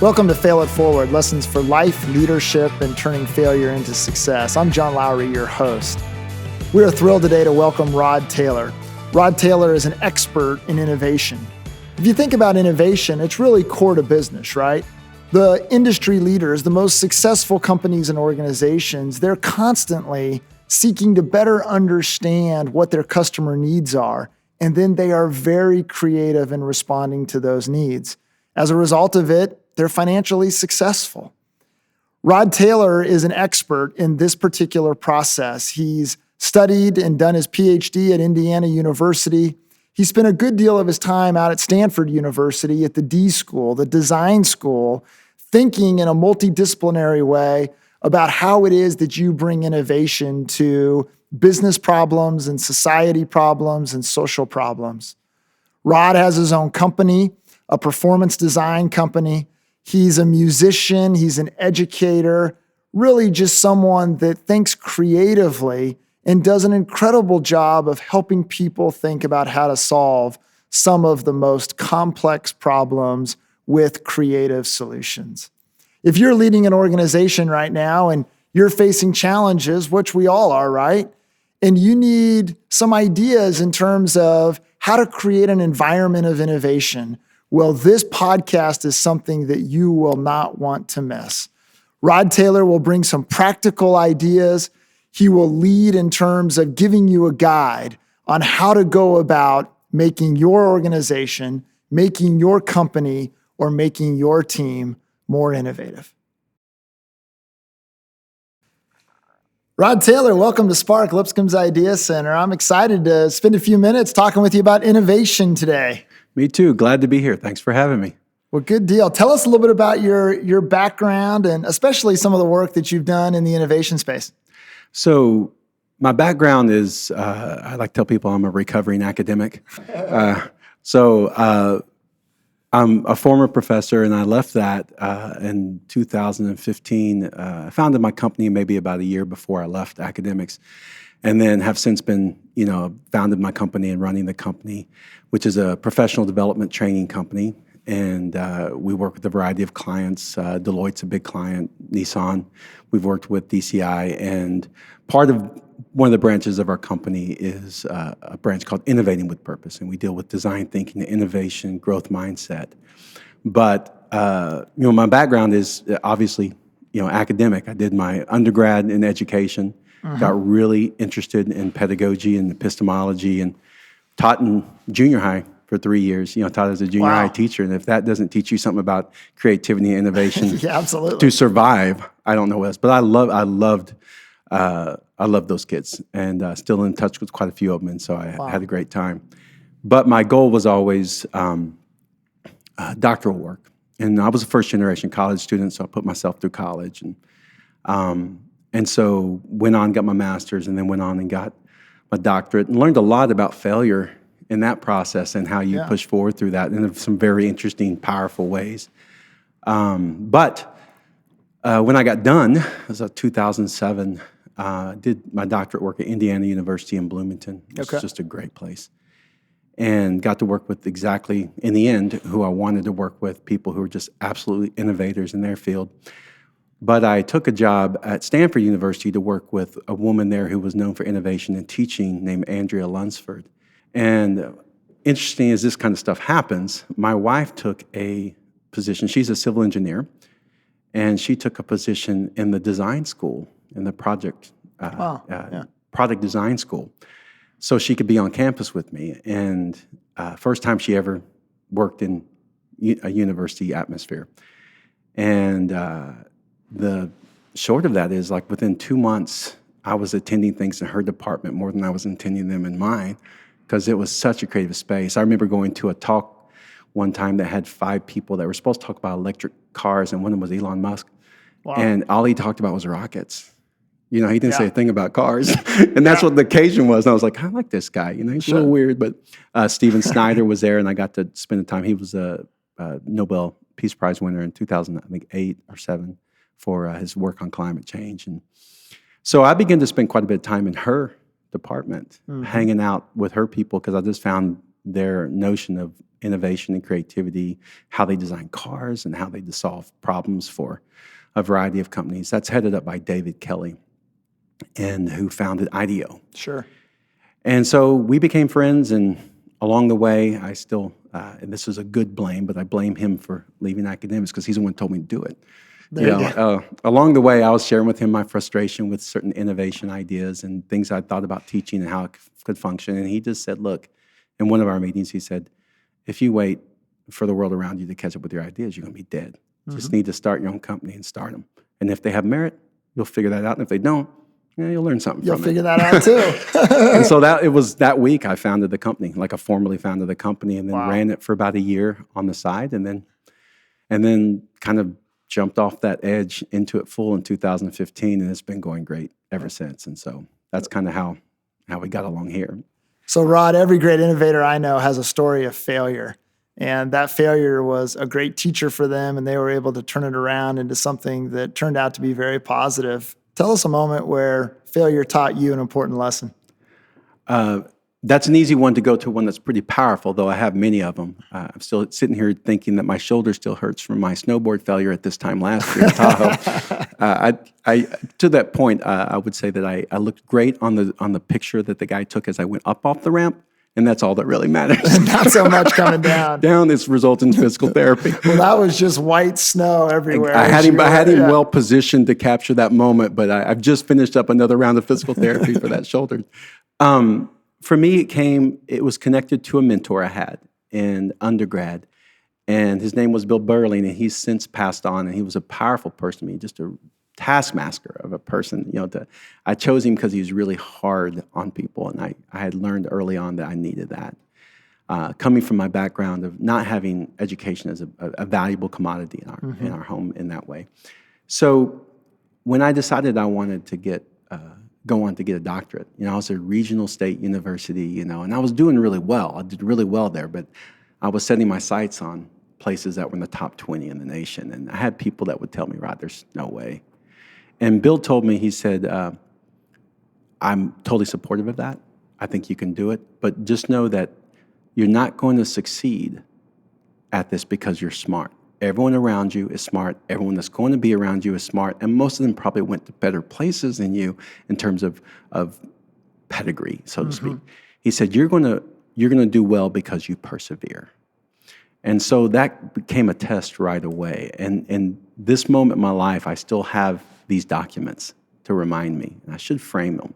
Welcome to Fail It Forward, lessons for life, leadership, and turning failure into success. I'm John Lowry, your host. We are thrilled today to welcome Rod Taylor. Rod Taylor is an expert in innovation. If you think about innovation, it's really core to business, right? The industry leaders, the most successful companies and organizations, they're constantly seeking to better understand what their customer needs are, and then they are very creative in responding to those needs. As a result of it, they're financially successful. Rod Taylor is an expert in this particular process. He's studied and done his PhD at Indiana University. He spent a good deal of his time out at Stanford University at the D School, the design school, thinking in a multidisciplinary way about how it is that you bring innovation to business problems and society problems and social problems. Rod has his own company, a performance design company. He's a musician, he's an educator, really just someone that thinks creatively and does an incredible job of helping people think about how to solve some of the most complex problems with creative solutions. If you're leading an organization right now and you're facing challenges, which we all are, right? And you need some ideas in terms of how to create an environment of innovation, well, this podcast is something that you will not want to miss. Rod Taylor will bring some practical ideas. He will lead in terms of giving you a guide on how to go about making your organization, making your company, or making your team more innovative. Rod Taylor, welcome to Spark, Lipscomb's Idea Center. I'm excited to spend a few minutes talking with you about innovation today. Me too. Glad to be here. Thanks for having me. Well, good deal. Tell us a little bit about your background and especially some of the work that you've done in the innovation space. So my background is, I like to tell people I'm a recovering academic. I'm a former professor, and I left that in 2015. I founded my company maybe about a year before I left academics, and then have since been, founded my company and running the company, which is a professional development training company. And we work with a variety of clients. Deloitte's a big client, Nissan. We've worked with DCI, and one of the branches of our company is a branch called Innovating with Purpose, and we deal with design thinking, innovation, growth mindset. But my background is obviously academic. I did my undergrad in education, got really interested in pedagogy and epistemology, and taught in junior high for 3 years. Taught as a junior high teacher, and if that doesn't teach you something about creativity and innovation, yeah, absolutely, to survive, I don't know what else. But I loved those kids, and still in touch with quite a few of them, and so I had a great time. But my goal was always doctoral work, and I was a first-generation college student, so I put myself through college, and so went on, got my master's, and then went on and got my doctorate, and learned a lot about failure in that process and how you push forward through that in some very interesting, powerful ways. But when I got done, it was 2007. Did my doctorate work at Indiana University in Bloomington. It was just a great place. And got to work with exactly, in the end, who I wanted to work with, people who were just absolutely innovators in their field. But I took a job at Stanford University to work with a woman there who was known for innovation and teaching named Andrea Lunsford. And interesting as this kind of stuff happens, my wife took a position. She's a civil engineer, and she took a position in the design school, in the product design school, so she could be on campus with me. And first time she ever worked in a university atmosphere. And the short of that is, like, within 2 months, I was attending things in her department more than I was attending them in mine, because it was such a creative space. I remember going to a talk one time that had 5 people that were supposed to talk about electric cars, and one of them was Elon Musk. Wow. And all he talked about was rockets. He didn't say a thing about cars. And that's what the occasion was. And I was like, I like this guy. He's a little weird. But Steven Snyder was there, and I got to spend the time. He was a Nobel Peace Prize winner in 2008 or 7 for his work on climate change. And so I began to spend quite a bit of time in her department, hanging out with her people, because I just found their notion of innovation and creativity, how they design cars and how they solve problems for a variety of companies. That's headed up by David Kelly, and who founded IDEO. Sure. And so we became friends, and along the way, I still, and this is a good blame, but I blame him for leaving academics because he's the one who told me to do it. Along the way, I was sharing with him my frustration with certain innovation ideas and things I thought about teaching and how it could function. And he just said, look, in one of our meetings, he said, if you wait for the world around you to catch up with your ideas, you're going to be dead. You just need to start your own company and start them. And if they have merit, you'll figure that out. And if they don't, you'll learn something You'll from figure it. that out too. And so it was that week I founded the company, like I formally founded the company, and then ran it for about a year on the side, and then kind of jumped off that edge into it full in 2015, and it's been going great ever since. And so that's kind of how we got along here. So Rod, every great innovator I know has a story of failure. And that failure was a great teacher for them, and they were able to turn it around into something that turned out to be very positive. Tell us a moment where failure taught you an important lesson. That's an easy one to go to, one that's pretty powerful, though I have many of them. I'm still sitting here thinking that my shoulder still hurts from my snowboard failure at this time last year in Tahoe. To that point, I would say that I looked great on the picture that the guy took as I went up off the ramp, and that's all that really matters. Not so much coming down. Down, it's resulting in physical therapy. Well, that was just white snow everywhere. I had him well positioned to capture that moment, but I've just finished up another round of physical therapy for that shoulder. For me, it was connected to a mentor I had in undergrad, and his name was Bill Burling, and he's since passed on, and he was a powerful person to me, just a taskmaster of a person. I chose him because he was really hard on people, and I had learned early on that I needed that. Coming from my background of not having education as a valuable commodity in our home in that way. So when I decided I wanted to go on to get a doctorate, I was at a regional state university, and I was doing really well. I did really well there, but I was setting my sights on places that were in the top 20 in the nation, and I had people that would tell me, Rod, there's no way. And Bill told me, he said, I'm totally supportive of that. I think you can do it, but just know that you're not going to succeed at this because you're smart. Everyone around you is smart. Everyone that's going to be around you is smart, and most of them probably went to better places than you in terms of pedigree, so to speak. He said, you're going to do well because you persevere. And so that became a test right away. And in this moment in my life, I still have these documents to remind me, and I should frame them.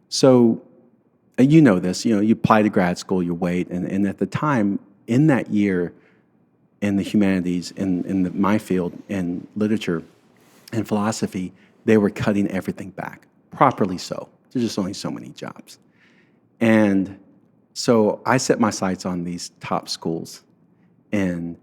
So you know this, you apply to grad school, you wait, and at the time, in that year, in the humanities, in my field, in literature and philosophy, they were cutting everything back, properly so. There's just only so many jobs. And so I set my sights on these top schools, and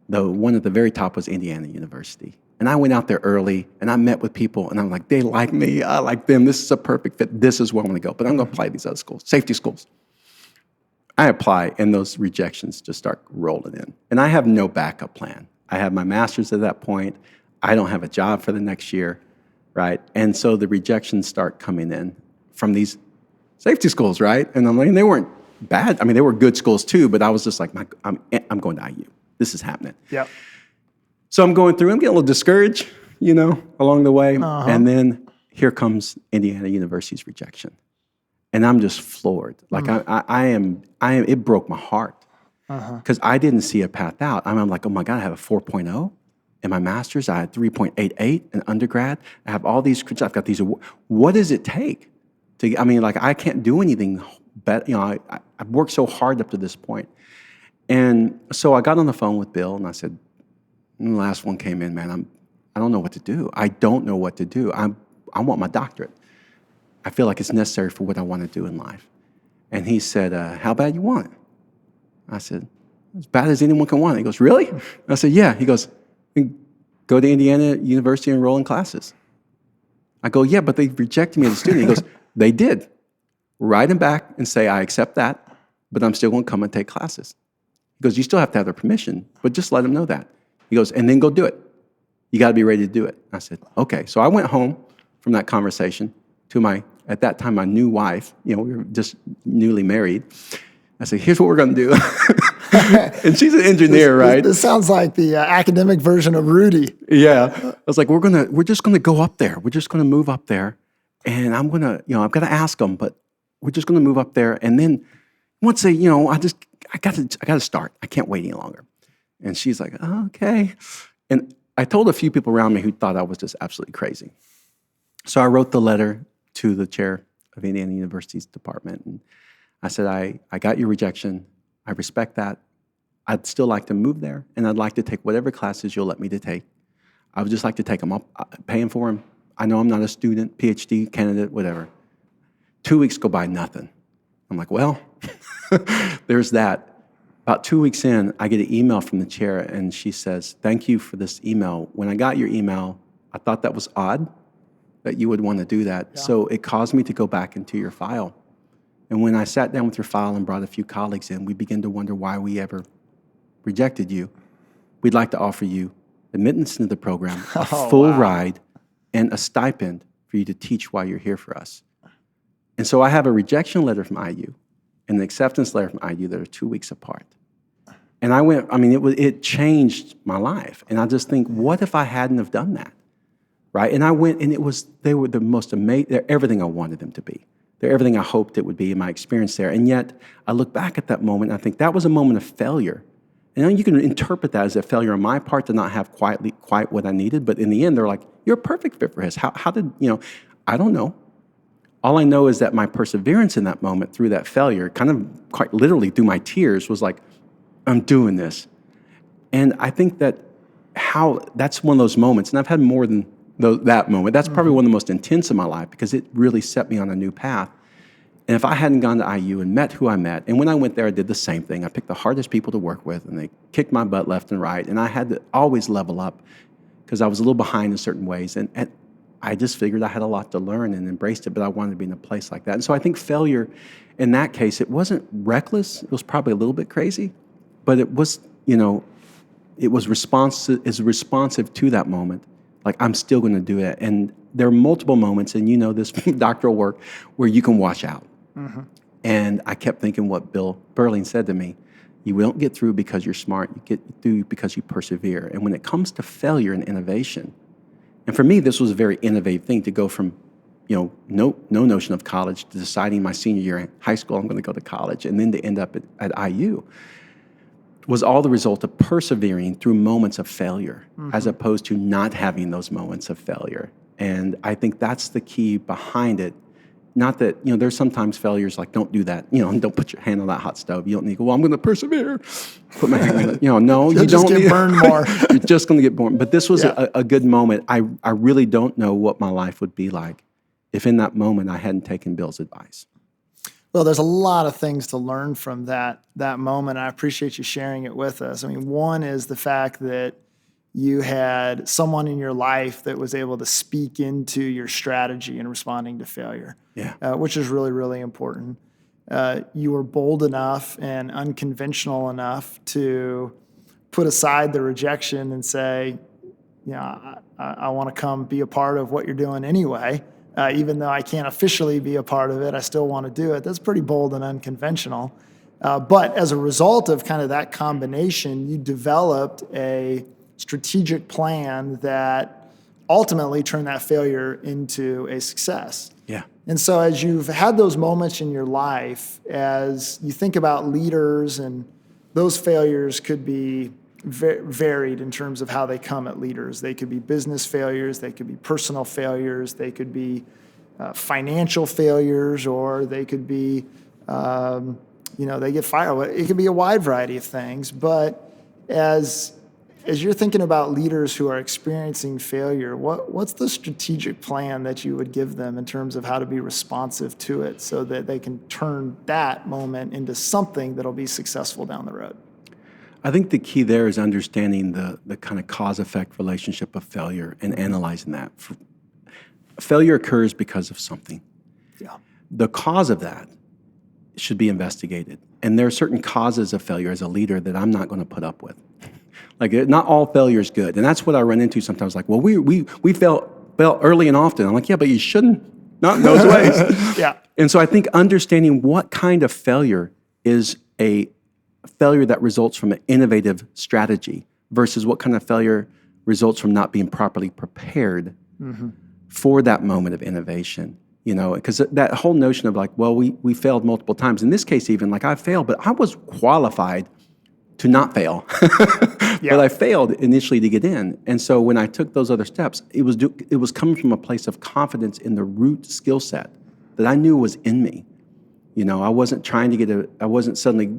the one at the very top was Indiana University. And I went out there early, and I met with people, and I'm like, they like me, I like them, this is a perfect fit, this is where I'm gonna go, but I'm gonna apply to these other schools, safety schools. I apply, and those rejections just start rolling in. And I have no backup plan. I have my master's at that point. I don't have a job for the next year, right? And so the rejections start coming in from these safety schools, right? And I'm like, and they weren't bad. I mean, they were good schools too, but I was just like, I'm going to IU. This is happening. Yep. So I'm going through, I'm getting a little discouraged, along the way. And then here comes Indiana University's rejection. And I'm just floored. Like I am, it broke my heart because I didn't see a path out. I'm like, oh my God, I have a 4.0 in my master's. I had 3.88 in undergrad. I have all these, I've got these, what does it take to, I can't do anything better. I've worked so hard up to this point. And so I got on the phone with Bill and I said, the last one came in, man, I don't know what to do. I don't know what to do. I want my doctorate. I feel like it's necessary for what I want to do in life. And he said, how bad you want it? I said, as bad as anyone can want it. He goes, really? I said, yeah. He goes, go to Indiana University and enroll in classes. I go, yeah, but they rejected me as a student. He goes, they did. Write him back and say, I accept that, but I'm still going to come and take classes. He goes, you still have to have their permission, but just let them know that. He goes, and then go do it. You got to be ready to do it. I said, okay. So I went home from that conversation to at that time, my new wife. We were just newly married. I said, here's what we're going to do. And she's an engineer, right? This sounds like the academic version of Rudy. Yeah. I was like, we're just gonna go up there. We're just gonna move up there, and I'm gonna, I've got to ask them, but we're just gonna move up there, and then once they, I gotta start. I can't wait any longer. And she's like, oh, okay. And I told a few people around me who thought I was just absolutely crazy. So I wrote the letter to the chair of Indiana University's department, and I said, I got your rejection. I respect that. I'd still like to move there, and I'd like to take whatever classes you'll let me to take. I would just like to take them. I'm paying for them. I know I'm not a student, PhD, candidate, whatever. 2 weeks go by, nothing. I'm like, well, there's that. About 2 weeks in, I get an email from the chair, and she says, thank you for this email. When I got your email, I thought that was odd that you would want to do that. Yeah. So it caused me to go back into your file. And when I sat down with your file and brought a few colleagues in, we began to wonder why we ever rejected you. We'd like to offer you admittance into the program, a full ride, and a stipend for you to teach while you're here for us. And so I have a rejection letter from IU and an acceptance letter from IU that are 2 weeks apart. And it changed my life. And I just think, what if I hadn't have done that, right? And I went, and they were the most amazing, they're everything I wanted them to be. They're everything I hoped it would be in my experience there. And yet, I look back at that moment, and I think that was a moment of failure. And you can interpret that as a failure on my part to not have quite what I needed. But in the end, they're like, you're a perfect fit for his. How did, I don't know. All I know is that my perseverance in that moment through that failure, kind of quite literally through my tears, was like, I'm doing this. And I think that's one of those moments, and I've had more than that moment. That's probably one of the most intense in my life because it really set me on a new path. And if I hadn't gone to IU and met who I met, and when I went there, I did the same thing. I picked the hardest people to work with, and they kicked my butt left and right. And I had to always level up because I was a little behind in certain ways. And I just figured I had a lot to learn and embraced it, but I wanted to be in a place like that. And so I think failure in that case, it wasn't reckless. It was probably a little bit crazy, but it was, it was responsive to that moment. Like, I'm still going to do it. And there are multiple moments, and this from doctoral work, where you can wash out. Mm-hmm. And I kept thinking what Bill Berling said to me, you don't get through because you're smart, you get through because you persevere. And when it comes to failure and innovation, and for me, this was a very innovative thing to go from, no notion of college to deciding my senior year in high school, I'm going to go to college, and then to end up at IU, was all the result of persevering through moments of failure, as opposed to not having those moments of failure. And I think that's the key behind it. Not that, there's sometimes failures like, don't do that, don't put your hand on that hot stove. You don't need to go, well, I'm going to persevere. Put my hand on it. No, you don't get burned more. You're just going to get burned. But this was a good moment. I really don't know what my life would be like if in that moment I hadn't taken Bill's advice. Well, there's a lot of things to learn from that moment. I appreciate you sharing it with us. One is the fact that you had someone in your life that was able to speak into your strategy in responding to failure, which is really, really important. You were bold enough and unconventional enough to put aside the rejection and say, I want to come be a part of what you're doing anyway. Even though I can't officially be a part of it, I still want to do it. That's pretty bold and unconventional. But as a result of kind of that combination, you developed a strategic plan that ultimately turned that failure into a success. Yeah. And so as you've had those moments in your life, as you think about leaders, and those failures could be varied in terms of how they come at leaders. They could be business failures, they could be personal failures, they could be financial failures, or they could be, they get fired. It could be a wide variety of things. But as you're thinking about leaders who are experiencing failure, what's the strategic plan that you would give them in terms of how to be responsive to it so that they can turn that moment into something that'll be successful down the road? I think the key there is understanding the kind of cause-effect relationship of failure and analyzing that. Failure occurs because of something. Yeah. The cause of that should be investigated. And there are certain causes of failure as a leader that I'm not going to put up with. Like, not all failure is good. And that's what I run into sometimes. Like, well, we fail early and often. I'm like, yeah, but you shouldn't. Not in those ways. Yeah. And so I think understanding what kind of failure is a failure that results from an innovative strategy versus what kind of failure results from not being properly prepared for that moment of innovation. Because that whole notion of like, well, we failed multiple times. In this case, even like I failed, but I was qualified to not fail. But I failed initially to get in. And so when I took those other steps, it was coming from a place of confidence in the root skill set that I knew was in me. I wasn't trying to I wasn't suddenly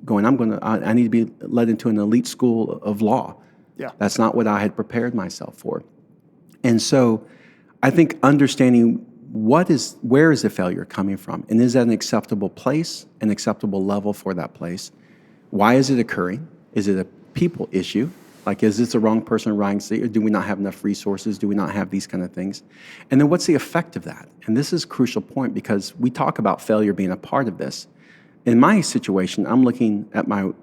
going, I need to be led into an elite school of law. Yeah. That's not what I had prepared myself for. And so I think understanding where is the failure coming from? And is that an acceptable place, an acceptable level for that place? Why is it occurring? Is it a people issue? Like, is this the wrong person writing seat? Or do we not have enough resources? Do we not have these kind of things? And then what's the effect of that? And this is a crucial point because we talk about failure being a part of this. In my situation, I'm looking at my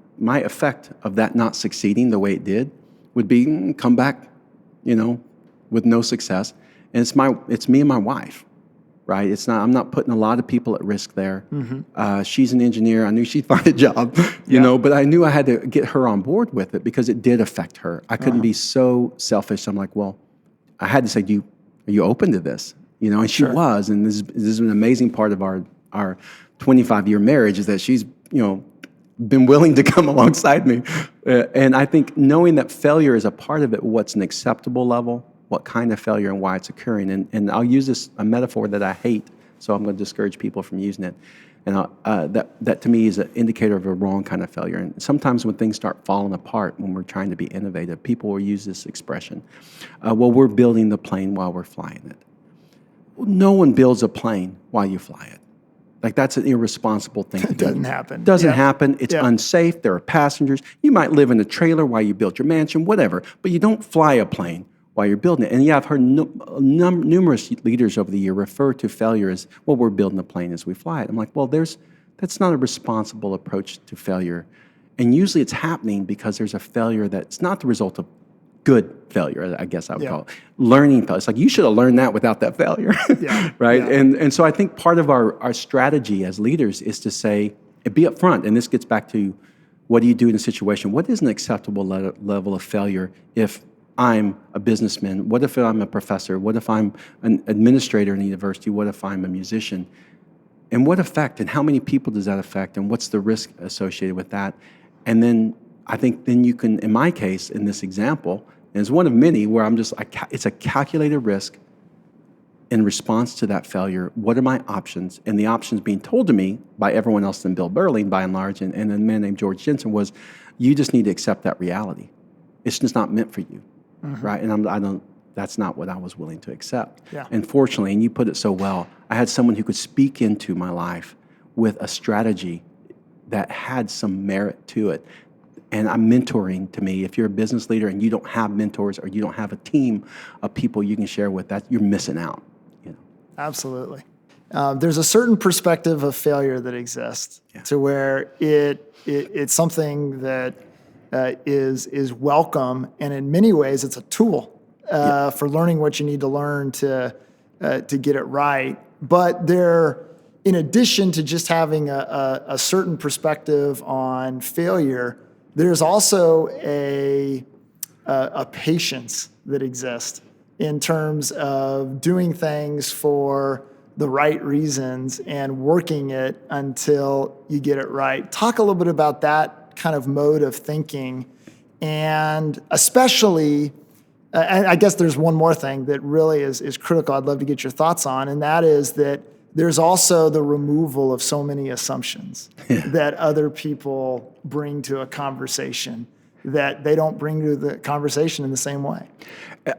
effect of that not succeeding the way it did would be come back, with no success. And it's me and my wife. Right? I'm not putting a lot of people at risk there. She's an engineer. I knew she'd find a job, but I knew I had to get her on board with it because it did affect her. I couldn't be so selfish. I'm like, well, I had to say, are you open to this? And she was, and this is an amazing part of our 25-year marriage is that she's, been willing to come alongside me. And I think knowing that failure is a part of it, what's an acceptable level, what kind of failure and why it's occurring. And I'll use a metaphor that I hate, so I'm going to discourage people from using it. And that to me is an indicator of a wrong kind of failure. And sometimes when things start falling apart, when we're trying to be innovative, people will use this expression. Well, we're building the plane while we're flying it. No one builds a plane while you fly it. Like, that's an irresponsible thing to do. It doesn't happen. Doesn't happen. It's unsafe. There are passengers. You might live in a trailer while you build your mansion, whatever, but you don't fly a plane while you're building it. And I've heard numerous leaders over the year refer to failure as, well, we're building a plane as we fly it. I'm like, well, that's not a responsible approach to failure. And usually it's happening because there's a failure that's not the result of good failure, I guess I would call it. Learning failure. It's like, you should have learned that without that failure, right? Yeah. And so I think part of our strategy as leaders is to say, be upfront, and this gets back to what do you do in a situation? What is an acceptable level of failure if I'm a businessman? What if I'm a professor? What if I'm an administrator in a university? What if I'm a musician? And what effect and how many people does that affect and what's the risk associated with that? And then I think then you can, in my case, in this example, and it's one of many where it's a calculated risk in response to that failure. What are my options? And the options being told to me by everyone else than Bill Burling, by and large, and a man named George Jensen was, you just need to accept that reality. It's just not meant for you. Right? And that's not what I was willing to accept. Yeah. And fortunately, and you put it so well, I had someone who could speak into my life with a strategy that had some merit to it. And I'm mentoring to me. If you're a business leader and you don't have mentors or you don't have a team of people you can share with, that you're missing out. Absolutely. There's a certain perspective of failure that exists to where it's something that is welcome, and in many ways it's a tool for learning what you need to learn to get it right. But in addition to just having a certain perspective on failure, there's also a patience that exists in terms of doing things for the right reasons and working it until you get it right. Talk a little bit about that kind of mode of thinking, and especially, I guess there's one more thing that really is critical I'd love to get your thoughts on, and that is that there's also the removal of so many assumptions that other people bring to a conversation that they don't bring to the conversation in the same way.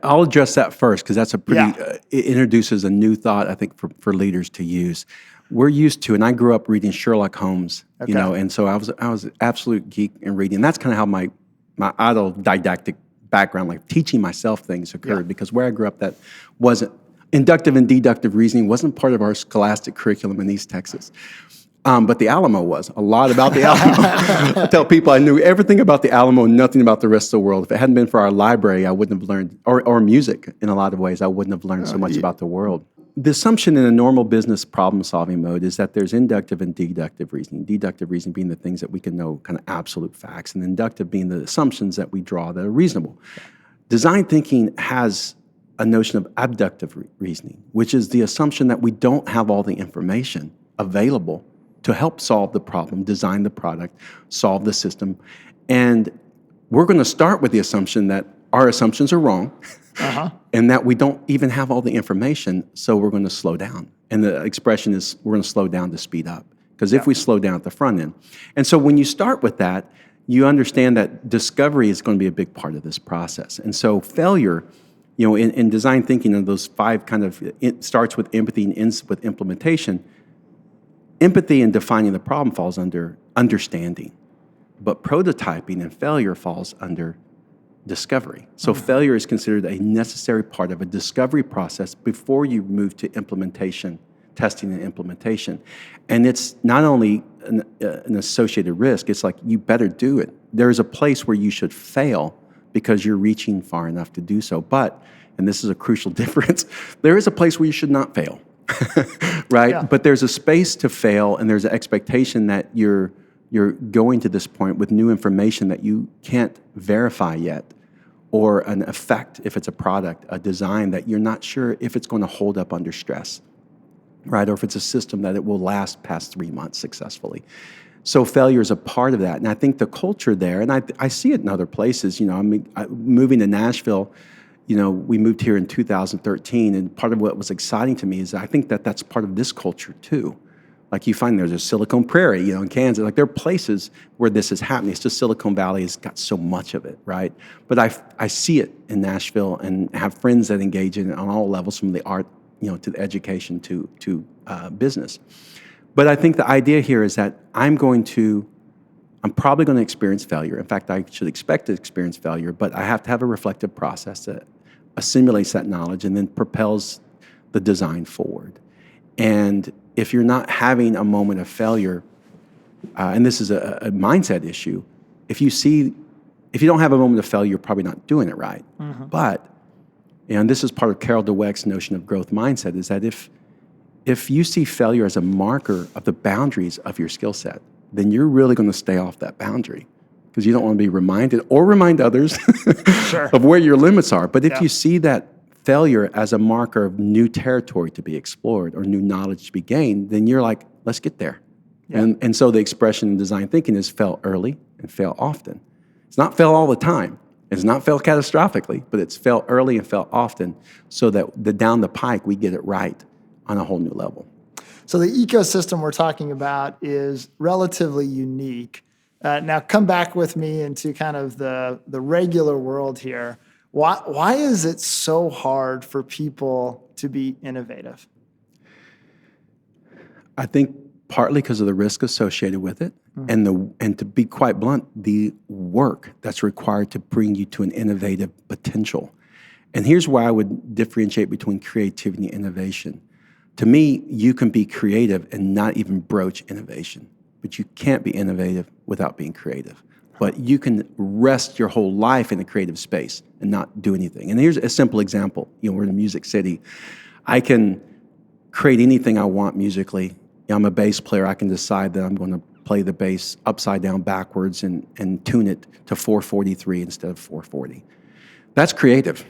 I'll address that first because that's it introduces a new thought, I think, for leaders to use. We're used to, and I grew up reading Sherlock Holmes, and so I was an absolute geek in reading. That's kind of how my autodidactic background, like teaching myself things, occurred because where I grew up, that wasn't inductive and deductive reasoning wasn't part of our scholastic curriculum in East Texas. But the Alamo was. A lot about the Alamo. I tell people I knew everything about the Alamo and nothing about the rest of the world. If it hadn't been for our library, I wouldn't have learned, or music in a lot of ways, I wouldn't have learned so much about the world. the assumption in a normal business problem-solving mode is that there's inductive and deductive reasoning. Deductive reasoning being the things that we can know, kind of absolute facts, and inductive being the assumptions that we draw that are reasonable. Design thinking has a notion of abductive reasoning, which is the assumption that we don't have all the information available to help solve the problem, design the product, solve the system. And we're going to start with the assumption that our assumptions are wrong, and that we don't even have all the information, so we're going to slow down. And the expression is we're going to slow down to speed up, because if we slow down at the front end. And so when you start with that, you understand that discovery is going to be a big part of this process. And so failure, in design thinking, of those 5 kind of, it starts with empathy and ends with implementation. Empathy and defining the problem falls under understanding, but prototyping and failure falls under discovery. So failure is considered a necessary part of a discovery process before you move to implementation, testing and implementation. And it's not only an associated risk, it's like you better do it. There's a place where you should fail because you're reaching far enough to do so. But, and this is a crucial difference, there is a place where you should not fail, right? Yeah. But there's a space to fail, and there's an expectation that you're going to this point with new information that you can't verify yet, or an effect, if it's a product, a design that you're not sure if it's going to hold up under stress, right? Or if it's a system that it will last past 3 months successfully. So failure is a part of that. And I think the culture there, and I see it in other places, moving to Nashville, we moved here in 2013, and part of what was exciting to me is I think that that's part of this culture too. Like you find there's a Silicon Prairie, in Kansas. Like there are places where this is happening. It's just Silicon Valley has got so much of it, right? But I see it in Nashville and have friends that engage in it on all levels, from the art, to the education to business. But I think the idea here is that I'm probably going to experience failure. In fact, I should expect to experience failure, but I have to have a reflective process that assimilates that knowledge and then propels the design forward. And if you're not having a moment of failure, and this is a mindset issue, if you don't have a moment of failure, you're probably not doing it right. But, and this is part of Carol Dweck's notion of growth mindset, is that if you see failure as a marker of the boundaries of your skill set, then you're really going to stay off that boundary, because you don't want to be reminded or remind others of where your limits are. But if you see that failure as a marker of new territory to be explored or new knowledge to be gained, then you're like, let's get there. And so the expression in design thinking is fail early and fail often. It's not fail all the time. It's not fail catastrophically, but it's fail early and fail often, so that down the pike we get it right on a whole new level. So the ecosystem we're talking about is relatively unique. Now come back with me into kind of the regular world here. Why is it so hard for people to be innovative? I think partly because of the risk associated with it, and to be quite blunt, the work that's required to bring you to an innovative potential. And here's why I would differentiate between creativity and innovation. To me, you can be creative and not even broach innovation, but you can't be innovative without being creative. But you can rest your whole life in a creative space and not do anything. And here's a simple example. We're in a music city. I can create anything I want musically. I'm a bass player. I can decide that I'm going to play the bass upside down backwards and tune it to 443 instead of 440. That's creative.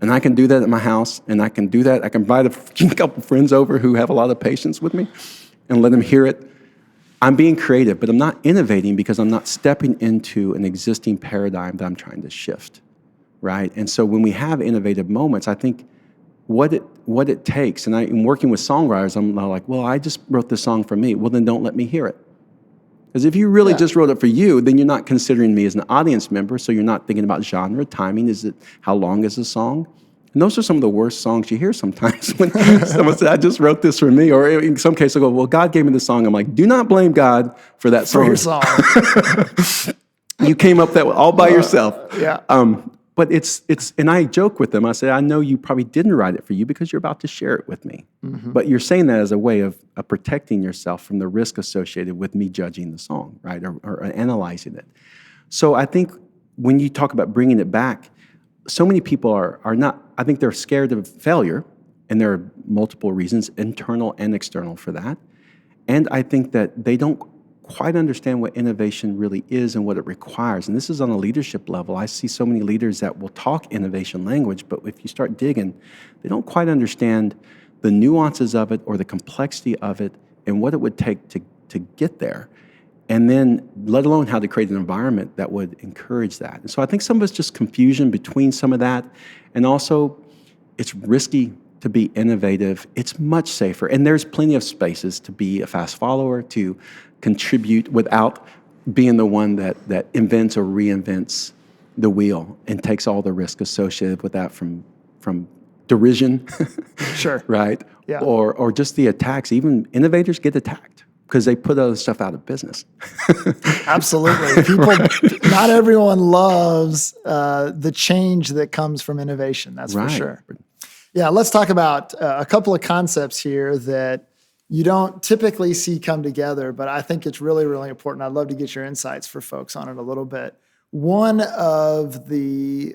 And I can do that at my house, and I can do that. I can invite a couple friends over who have a lot of patience with me and let them hear it. I'm being creative, but I'm not innovating because I'm not stepping into an existing paradigm that I'm trying to shift, right? And so when we have innovative moments, I think what it takes, and I'm working with songwriters, I'm like, well, I just wrote this song for me. Well, then don't let me hear it. Because if you really just wrote it for you, then you're not considering me as an audience member, so you're not thinking about genre, timing, how long is the song? And those are some of the worst songs you hear sometimes when someone says, I just wrote this for me. Or in some cases, I go, well, God gave me the song. I'm like, do not blame God for that song. For your song. You came up that all by yourself. Yeah. But it's, and I joke with them. I say, I know you probably didn't write it for you because you're about to share it with me. But you're saying that as a way of protecting yourself from the risk associated with me judging the song, right? Or analyzing it. So I think when you talk about bringing it back, so many people are not, I think they're scared of failure, And there are multiple reasons, internal and external, for that. And I think that they don't quite understand what innovation really is and what it requires. And this is on a leadership level. I see so many leaders that will talk innovation language, but if you start digging, they don't quite understand the nuances of it or the complexity of it and what it would take to get there. And then, let alone how to create an environment that would encourage that. And so I think some of it's just confusion between some of that. And also, it's risky to be innovative. It's much safer. And there's plenty of spaces to be a fast follower, to contribute without being the one that invents or reinvents the wheel and takes all the risk associated with that from derision, Sure. right? Yeah. Or just the attacks. Even innovators get attacked because they put other stuff out of business. Absolutely. Not everyone loves the change that comes from innovation. That's for sure. Yeah, let's talk about a couple of concepts here that you don't typically see come together, but I think it's really, really important. I'd love to get your insights for folks on it a little bit. One of the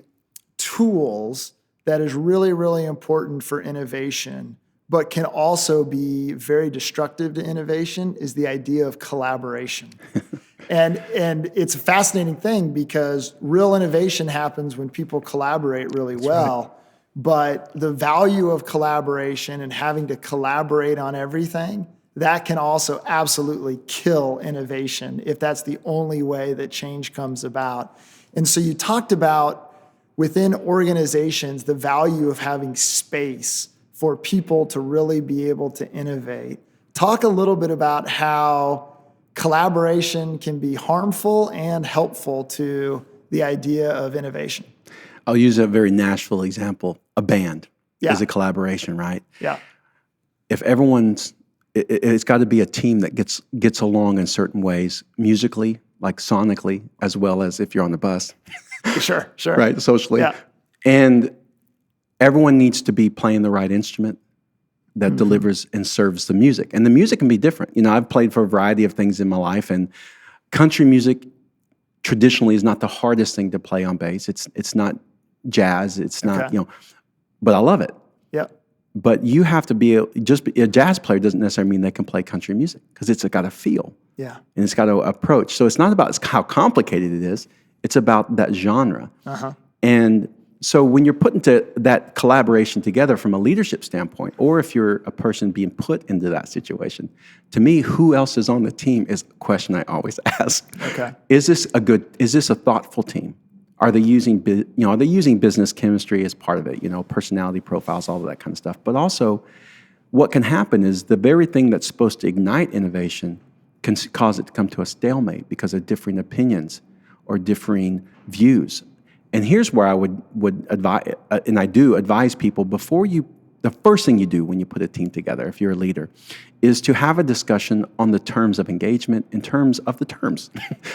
tools that is really, really important for innovation, but can also be very destructive to innovation, is the idea of collaboration. And it's a fascinating thing because real innovation happens when people collaborate really well. Right. But the value of collaboration and having to collaborate on everything, that can also absolutely kill innovation if that's the only way that change comes about. And so you talked about within organizations, the value of having space for people to really be able to innovate. Talk a little bit about how collaboration can be harmful and helpful to the idea of innovation. I'll use a very Nashville example. A band is a collaboration, right? Yeah. If it's got to be a team that gets along in certain ways, musically, like sonically, as well as if you're on the bus. Sure. Right, socially. Yeah. And everyone needs to be playing the right instrument that delivers and serves the music. And the music can be different. You know, I've played for a variety of things in my life, and country music traditionally is not the hardest thing to play on bass. It's not jazz. It's not, but I love it. Yeah. But you have to be a jazz player doesn't necessarily mean they can play country music because it's got a feel. Yeah. And it's got an approach. So it's not about how complicated it is. It's about that genre. Uh-huh. And so when you're put into that collaboration together from a leadership standpoint, or if you're a person being put into that situation, to me, who else is on the team is a question I always ask. Okay. Is this a thoughtful team? Are they using business chemistry as part of it, personality profiles, all of that kind of stuff. But also what can happen is the very thing that's supposed to ignite innovation can cause it to come to a stalemate because of differing opinions or differing views. And here's where I would advise, and I do advise people the first thing you do when you put a team together, if you're a leader, is to have a discussion on the terms of engagement in terms of the terms.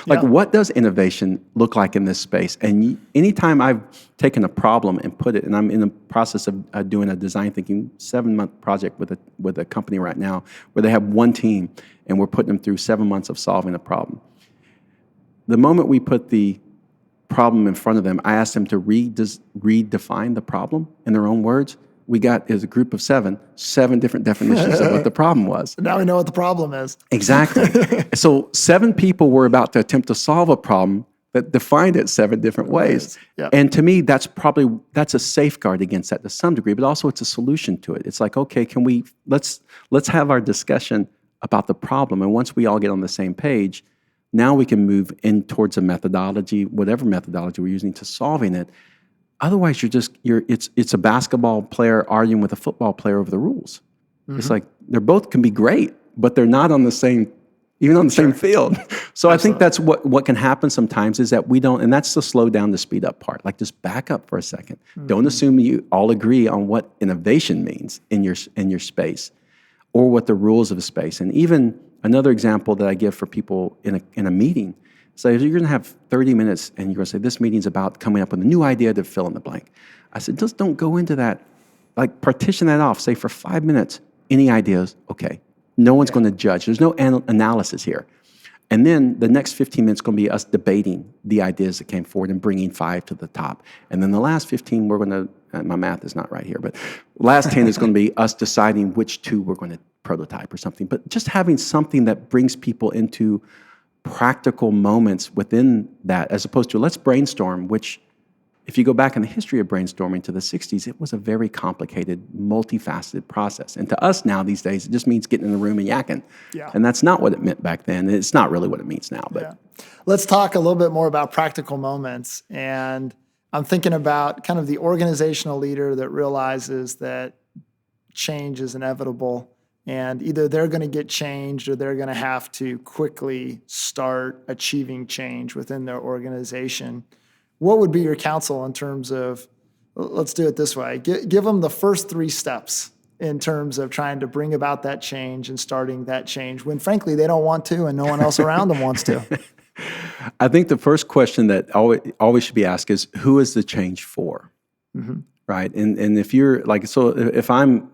What does innovation look like in this space? And anytime I've taken a problem and put it, and I'm in the process of doing a design thinking 7-month project with a company right now where they have one team and we're putting them through 7 months of solving a problem. The moment we put the problem in front of them, I asked them to redefine the problem in their own words. We got, as a group of seven different definitions of what the problem was. Now we know what the problem is. Exactly. So 7 people were about to attempt to solve a problem that defined it 7 different ways. Yep. And to me, that's a safeguard against that to some degree, but also it's a solution to it. It's like, okay, let's have our discussion about the problem. And once we all get on the same page, now we can move in towards a methodology, whatever methodology we're using to solving it. Otherwise, it's a basketball player arguing with a football player over the rules. Mm-hmm. It's like they're both can be great, but they're not on the same, even on the same field. So Absolutely. I think that's what can happen sometimes is that we don't, and that's the slow down, the speed up part. Like just back up for a second. Mm-hmm. Don't assume you all agree on what innovation means in your space, or what the rules of a space. And even another example that I give for people in a meeting. So if you're going to have 30 minutes and you're going to say, this meeting's about coming up with a new idea to fill in the blank. I said, just don't go into that. Like partition that off. Say for 5 minutes, any ideas? Okay. No one's going to judge. There's no analysis here. And then the next 15 minutes is going to be us debating the ideas that came forward and bringing 5 to the top. And then the last 15, we're going to my math is not right here, but last 10 is going to be us deciding which 2 we're going to prototype or something. But just having something that brings people into practical moments within that, as opposed to let's brainstorm, which if you go back in the history of brainstorming to the 60s, it was a very complicated, multifaceted process. And to us now these days, it just means getting in the room and yakking. Yeah. And that's not what it meant back then. It's not really what it means now. But yeah. Let's talk a little bit more about practical moments. And I'm thinking about kind of the organizational leader that realizes that change is inevitable, and either they're going to get changed or they're going to have to quickly start achieving change within their organization. What would be your counsel in terms of, let's do it this way, give them the first 3 steps in terms of trying to bring about that change and starting that change when, frankly, they don't want to and no one else around them wants to? I think the first question that always should be asked is, who is the change for? Mm-hmm. Right? And if you're like, so if I'm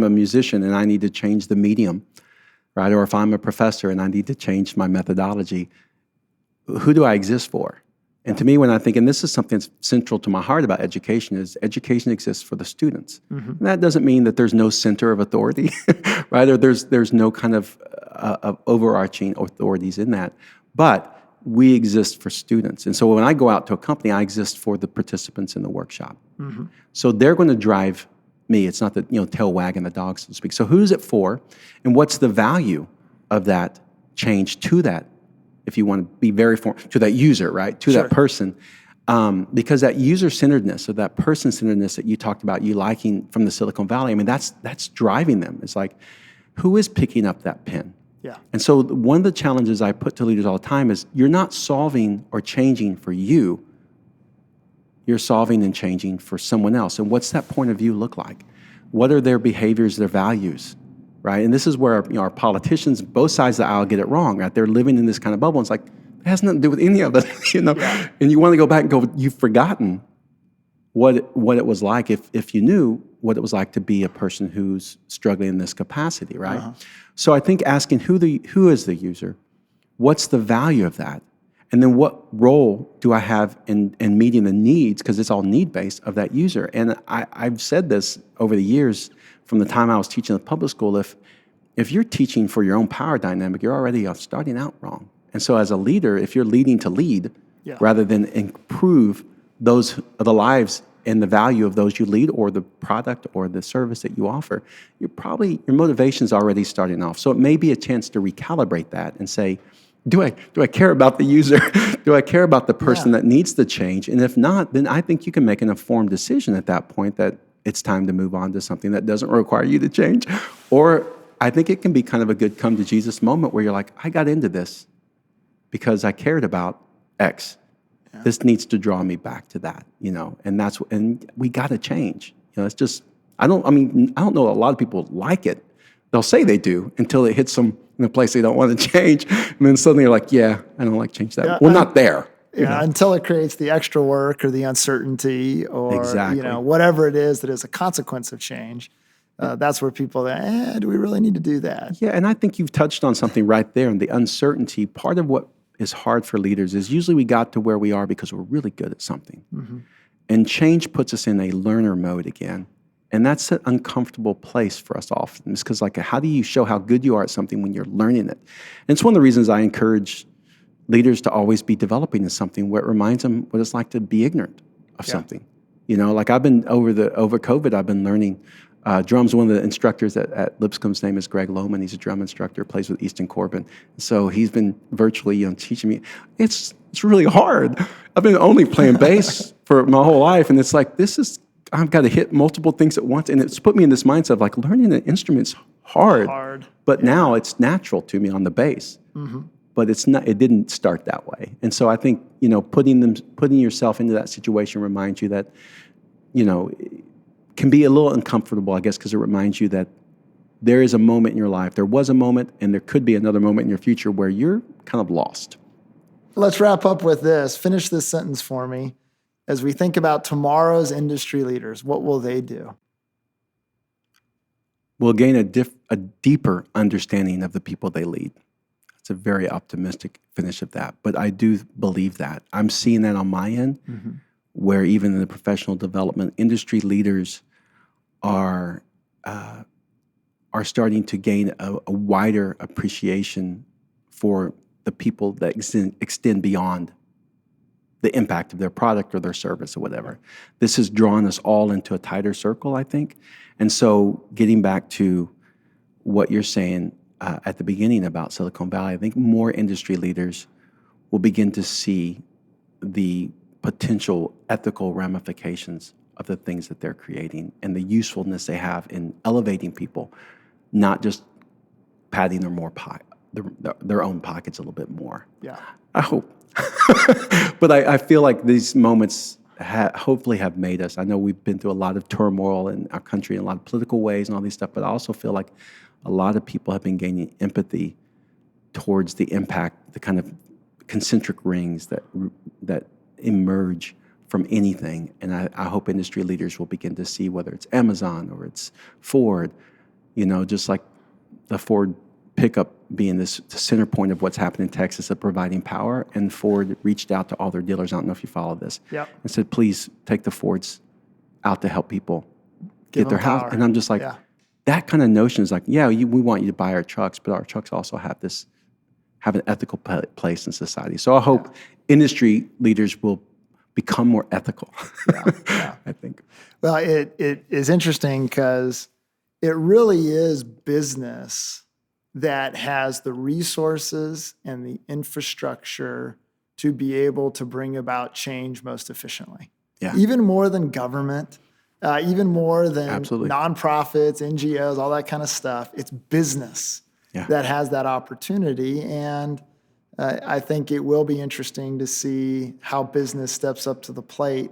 a musician and I need to change the medium, right? Or if I'm a professor and I need to change my methodology, who do I exist for? And to me, when I think, and this is something that's central to my heart about education, is education exists for the students. Mm-hmm. And that doesn't mean that there's no center of authority, right? Or there's no kind of overarching authorities in that. But we exist for students. And so when I go out to a company, I exist for the participants in the workshop. Mm-hmm. So they're going to drive me. It's not the tail wagging the dog, so to speak. So who's it for? And what's the value of that change to that, if you want to be very to that user, right? To Sure. that person. Because that user-centeredness or that person-centeredness that you talked about, you liking from the Silicon Valley, I mean, that's driving them. It's like, who is picking up that pen? Yeah. And so one of the challenges I put to leaders all the time is you're not solving or changing for you. You're solving and changing for someone else. And what's that point of view look like? What are their behaviors, their values, right? And this is where our politicians, both sides of the aisle, get it wrong, right? They're living in this kind of bubble. And it's like, it has nothing to do with any of it, Yeah. And you want to go back and go, you've forgotten what it was like if you knew what it was like to be a person who's struggling in this capacity, right? Uh-huh. So I think asking who is the user, what's the value of that, and then what role do I have in meeting the needs, because it's all need-based, of that user. And I've said this over the years from the time I was teaching at public school, if you're teaching for your own power dynamic, you're already starting out wrong. And so as a leader, if you're leading to lead, yeah, rather than improve the lives and the value of those you lead, or the product or the service that you offer, your motivation's already starting off. So it may be a chance to recalibrate that and say, do I care about the user? Do I care about the person that needs the change? And if not, then I think you can make an informed decision at that point that it's time to move on to something that doesn't require you to change. Or I think it can be kind of a good come to Jesus moment where you're like, I got into this because I cared about X. Yeah. This needs to draw me back to that, and we got to change. It's just, I don't know a lot of people like it. They'll say they do until it hits them in a place they don't want to change. And then suddenly you're like, yeah, I don't like change that. Yeah, we're not there. Yeah, until it creates the extra work or the uncertainty or, exactly, whatever it is that is a consequence of change. That's where people do we really need to do that? Yeah, and I think you've touched on something right there. And the uncertainty, part of what is hard for leaders is usually we got to where we are because we're really good at something. Mm-hmm. And change puts us in a learner mode again. And that's an uncomfortable place for us often. It's because, how do you show how good you are at something when you're learning it? And it's one of the reasons I encourage leaders to always be developing in something where it reminds them what it's like to be ignorant of something. I've been, over COVID, I've been learning drums. One of the instructors at Lipscomb's name is Greg Lohman. He's a drum instructor, plays with Easton Corbin. So he's been virtually teaching me. It's really hard. I've been only playing bass for my whole life, and it's like, I've got to hit multiple things at once, and it's put me in this mindset of learning an instrument's hard. But now it's natural to me on the bass. Mm-hmm. But it's not. It didn't start that way, and so I think putting yourself into that situation reminds you that it can be a little uncomfortable, I guess, because it reminds you that there is a moment in your life. There was a moment, and there could be another moment in your future where you're kind of lost. Let's wrap up with this. Finish this sentence for me. As we think about tomorrow's industry leaders, what will they do? We'll gain a deeper understanding of the people they lead. It's a very optimistic finish of that, but I do believe that. I'm seeing that on my end, mm-hmm, where even in the professional development, industry leaders are starting to gain a wider appreciation for the people that extend beyond the impact of their product or their service or whatever. This has drawn us all into a tighter circle, I think. And so getting back to what you're saying at the beginning about Silicon Valley, I think more industry leaders will begin to see the potential ethical ramifications of the things that they're creating and the usefulness they have in elevating people, not just padding their own pockets a little bit more. Yeah. I hope. But I feel like these moments hopefully have made us. I know we've been through a lot of turmoil in our country in a lot of political ways and all these stuff, but I also feel like a lot of people have been gaining empathy towards the impact, the kind of concentric rings that emerge from anything. And I hope industry leaders will begin to see, whether it's Amazon or it's Ford, just like the Ford pickup being the center point of what's happening in Texas of providing power. And Ford reached out to all their dealers, I don't know if you follow this, Yep. and said, please take the Fords out to help people get their house. And I'm just like, that kind of notion is like, we want you to buy our trucks, but our trucks also have an ethical place in society. So I hope industry leaders will become more ethical, I think. Well, it is interesting because it really is business that has the resources and the infrastructure to be able to bring about change most efficiently. Yeah. Even more than government, even more than Absolutely. nonprofits, NGOs, all that kind of stuff. It's business that has that opportunity. And I think it will be interesting to see how business steps up to the plate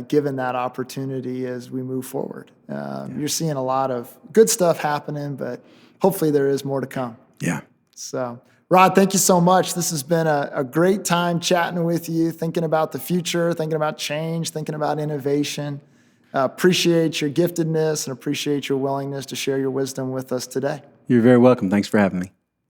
given that opportunity as we move forward. You're seeing a lot of good stuff happening, but hopefully there is more to come. Yeah. So, Rod, thank you so much. This has been a great time chatting with you, thinking about the future, thinking about change, thinking about innovation. Appreciate your giftedness and appreciate your willingness to share your wisdom with us today. You're very welcome. Thanks for having me.